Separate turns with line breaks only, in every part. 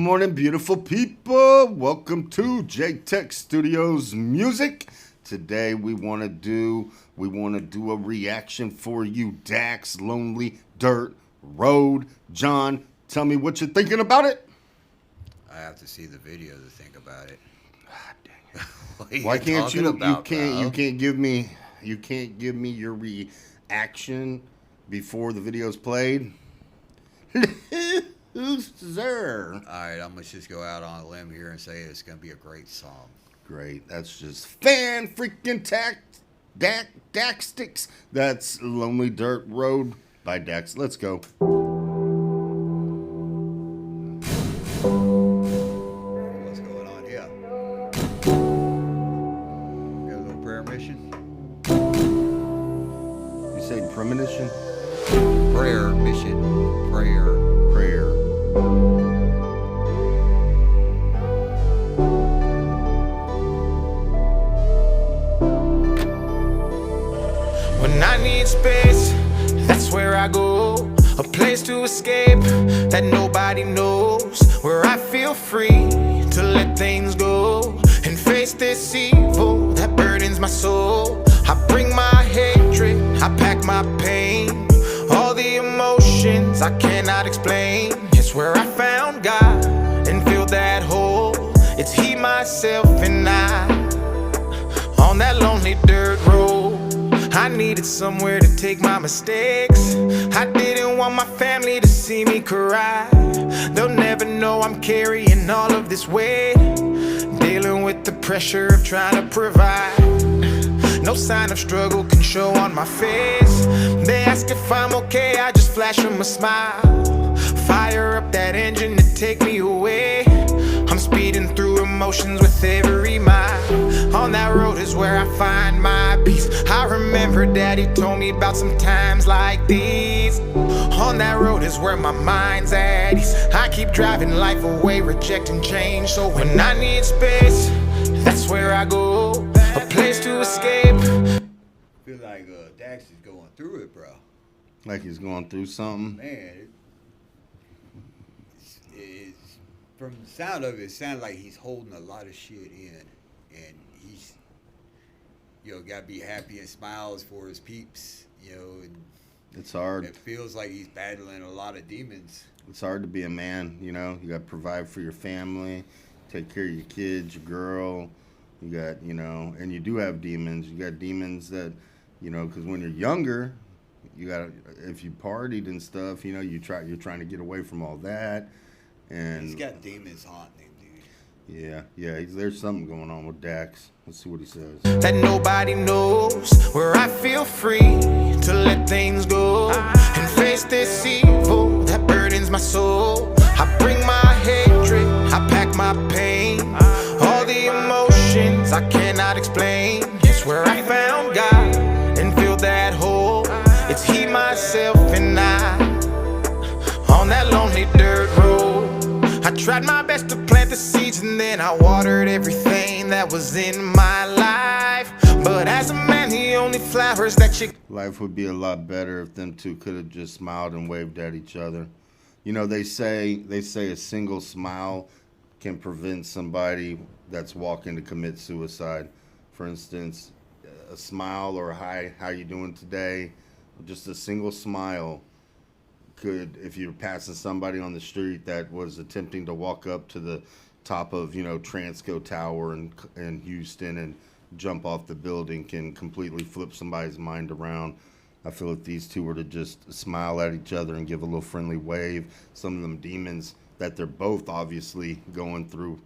morning, beautiful people. Welcome to J-Tech Studios Music. Today we want to do a reaction for you, DAX, Lonely Dirt Road. John, tell me what you're thinking about it.
I have to see the video to think about it.
God dang
it.
Why can't you? You can't give me your reaction before the video's played. Who's there?
All right, I'm gonna just go out on a limb here and say it's gonna be a great song.
Great. That's just fan freaking DAX. That's Lonely Dirt Road by DAX. Let's go.
What's going on here? We have a little prayer mission.
You say premonition?
Prayer mission. Prayer.
When I need space, that's where I go. A place to escape that nobody knows. Where I feel free to let things go and face this evil that burdens my soul. I bring my hatred, I pack my pain, all the emotions I cannot explain. It's where I found God and filled that hole. It's He, myself, and I on that lonely dirt road. I needed somewhere to take my mistakes. I didn't want my family to see me cry. They'll never know I'm carrying all of this weight, dealing with the pressure of trying to provide. No sign of struggle can show on my face. They ask if I'm okay, I just flash them a smile. Fire up that engine to take me away. I'm speeding through emotions with every mile. On that road is where I find my peace. I remember Daddy told me about some times like these. On that road is where my mind's at ease. I keep driving life away, rejecting change. So when I need space, that's where I go. A place to escape.
I feel like Dax is going through it, bro.
Like he's going through something.
Man, it's from the sound of it, it sounds like he's holding a lot of shit in, and he's, gotta be happy and smiles for his peeps, and
it's hard.
It feels like he's battling a lot of demons.
It's hard to be a man, you got to provide for your family, take care of your kids, your girl. You got, and you do have demons. You got demons that, because when you're younger, you got, if you partied and stuff, you're trying to get away from all that. And
he's got demons haunting him, dude.
Yeah, there's something going on with Dax. Let's see what he says.
That nobody knows, where I feel free to let things go and face this evil that burdens my soul. I bring my hatred, I pack my pain, all the emotions I cannot explain. It's where I found God and filled that hole. It's He, myself, and I on that lonely dirt road. I tried my best to plant the seeds, and then I watered everything that was in my life. But as a man, the only flowers that you...
Life would be a lot better if them two could have just smiled and waved at each other. They say a single smile can prevent somebody that's walking to commit suicide. For instance, a smile or a hi, how you doing today? Just a single smile could, if you're passing somebody on the street that was attempting to walk up to the top of, Transco Tower in Houston and jump off the building, can completely flip somebody's mind around. I feel if these two were to just smile at each other and give a little friendly wave, some of them demons that they're both obviously going through,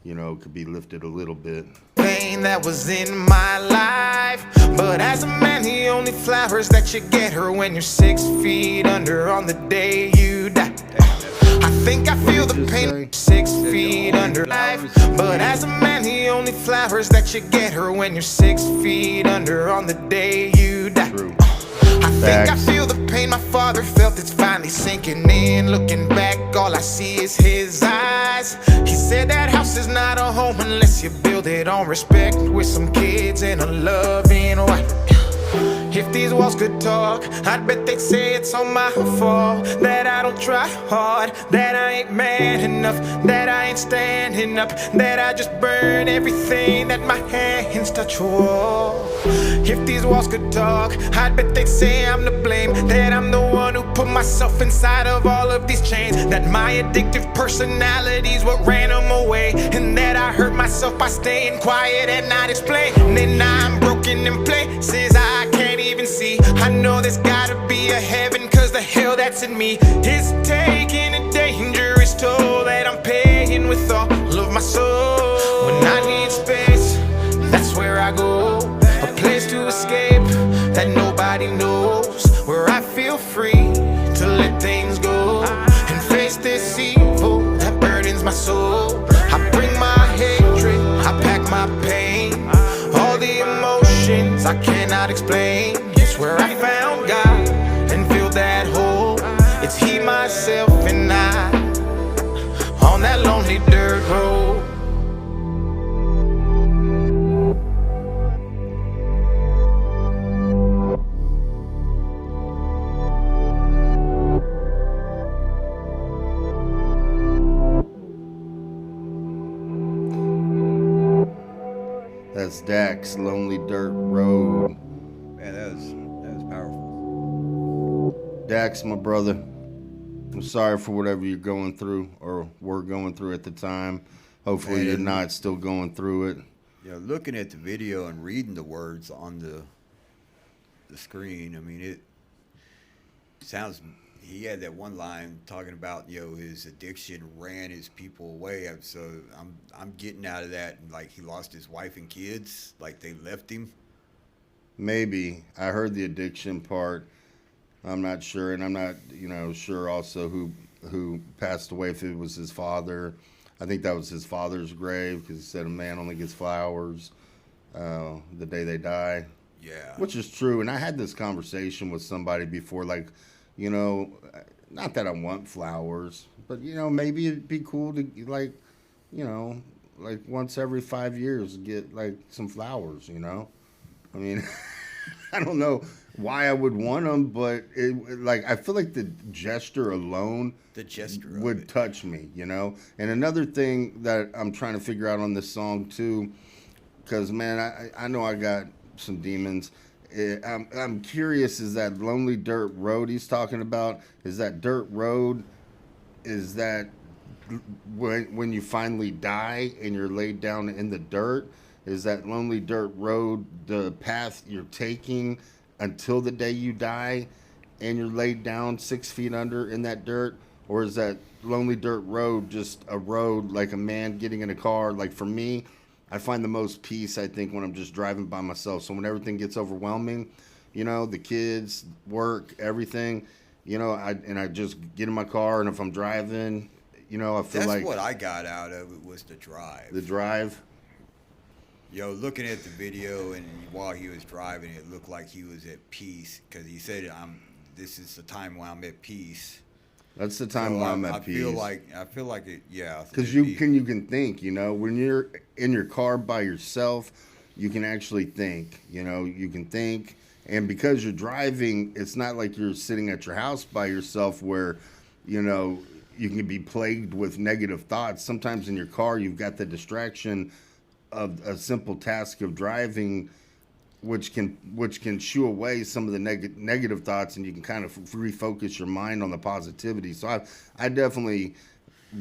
could be lifted a little bit.
Pain that was in my life. But as a man, the only flowers that you get are when you're 6 feet under on the day you die. I think I feel the pain 6 feet under life. But as a man, the only flowers that you get are when you're 6 feet under on the day you die.
True.
I think I feel the pain my father felt, it's finally sinking in. Looking back, all I see is his eyes. He said that house is not a home unless you build it on respect, with some kids and a loving wife. If these walls could talk, I'd bet they'd say it's all my fault. That I don't try hard, that I ain't man enough, that I ain't standing up, that I just burn everything that my hands touch. Whoa. If these walls could talk, I'd bet they'd say I'm to blame, that I'm the one who put myself inside of all of these chains, that my addictive personality's what ran them away, and that I hurt myself by staying quiet and not explaining. I'm broken in places I can't even see. I know there's gotta be a heaven, cause the hell that's in me is taking a dangerous toll that I'm paying with all of my soul. When I need space, that's where I go. A place to escape that nobody knows, where I feel free to let things go and face this evil that burdens my soul. I bring my hatred, I pack my pain, all the emotions I cannot explain. It's where I found God and filled that hole. It's He, myself, and I on that lonely dirt road.
That's DAX, Lonely Dirt Road.
Man, that was powerful.
DAX, my brother, I'm sorry for whatever you're going through or were going through at the time. Hopefully
Man,
you're not still going through it.
You know, looking at the video and reading the words on the screen, I mean, it sounds. He had that one line talking about, you know, his addiction ran his people away. So I'm getting out of that, and like he lost his wife and kids, like they left him.
Maybe. I heard the addiction part. I'm not sure, and I'm not, sure also who passed away, if it was his father. I think that was his father's grave, because he said a man only gets flowers the day they die.
Yeah.
Which is true, and I had this conversation with somebody before, like, not that I want flowers, but, maybe it'd be cool to, like once every 5 years get, like, some flowers, I mean, I don't know why I would want them, but, I feel like the gesture alone would touch me, And another thing that I'm trying to figure out on this song, too, because, man, I know I got some demons. I'm curious, is that lonely dirt road he's talking about, is that dirt road, is that when you finally die and you're laid down in the dirt, is that lonely dirt road the path you're taking until the day you die and you're laid down 6 feet under in that dirt? Or is that lonely dirt road just a road, like a man getting in a car? Like, for me, I find the most peace, I think, when I'm just driving by myself. So when everything gets overwhelming, the kids, work, everything, I just get in my car, and if I'm driving, I feel
That's
like...
what I got out of it, was the drive.
The drive?
Looking at the video, and while he was driving, it looked like he was at peace, because he said, this is the time when I'm at peace.
That's the time when I'm at peace.
I feel like it, yeah.
Because you can think, when you're in your car by yourself, you can actually think, you can think. And because you're driving, it's not like you're sitting at your house by yourself where, you can be plagued with negative thoughts. Sometimes in your car, you've got the distraction of a simple task of driving, which can shoo away some of the negative thoughts, and you can kind of refocus your mind on the positivity. So I definitely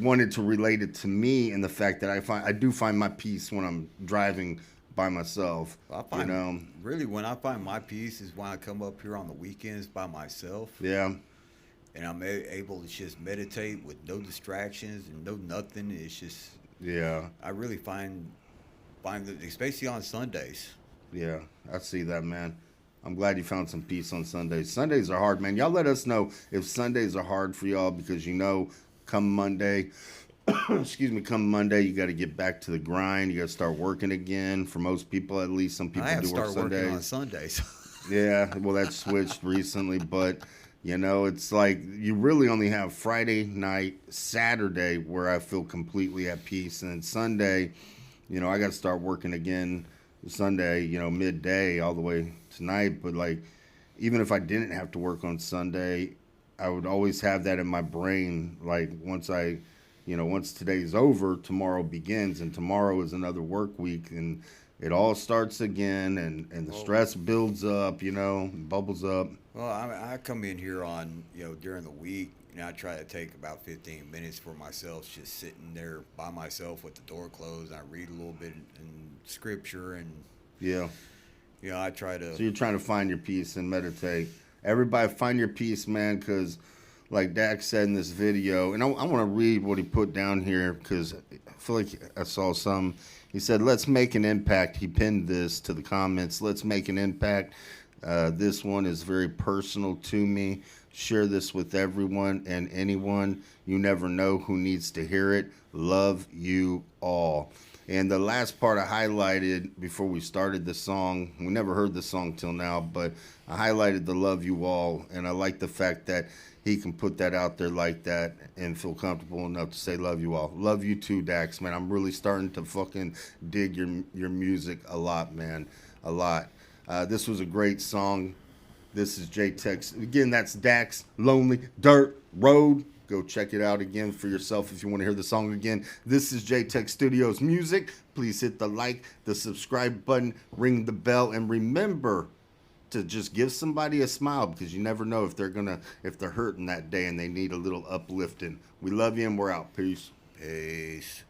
wanted to relate it to me in the fact that I do find my peace when I'm driving by myself.
Really, when I find my peace is when I come up here on the weekends by myself.
Yeah.
And I'm able to just meditate with no distractions and no nothing. It's just,
yeah.
I really find that, especially on Sundays.
Yeah, I see that, man. I'm glad you found some peace on Sundays. Sundays are hard, man. Y'all let us know if Sundays are hard for y'all, because come Monday, come Monday, you got to get back to the grind. You got to start working again. For most people, at least, some people do work Sundays. I have to start working on
Sundays.
Yeah, well, that switched recently, but it's like you really only have Friday night, Saturday where I feel completely at peace, and then Sunday, I got to start working again Sunday, midday all the way tonight. But, like, even if I didn't have to work on Sunday, I would always have that in my brain. Like once today's over, tomorrow begins, and tomorrow is another work week, and it all starts again, and the stress builds up, bubbles up.
Well, I come in here on, during the week, and I try to take about 15 minutes for myself, just sitting there by myself with the door closed. I read a little bit in scripture, and
Yeah.
I try to.
So you're trying to find your peace and meditate. Everybody find your peace, man, because like Dax said in this video, and I want to read what he put down here because I feel like I saw some. He said, let's make an impact. He pinned this to the comments. Let's make an impact. This one is very personal to me. Share this with everyone and anyone. You never know who needs to hear it. Love you all. And the last part I highlighted before we started the song, we never heard the song till now, but I highlighted the love you all. And I like the fact that he can put that out there like that and feel comfortable enough to say love you all. Love you too, Dax, man. I'm really starting to fucking dig your music a lot, man. A lot. This was a great song. This is J-Tex. Again, that's Dax, Lonely Dirt Road. Go check it out again for yourself if you want to hear the song again. This is J-Tex Studios Music. Please hit the like, the subscribe button, ring the bell, and remember to just give somebody a smile because you never know if they're hurting that day and they need a little uplifting. We love you and we're out. Peace.
Peace.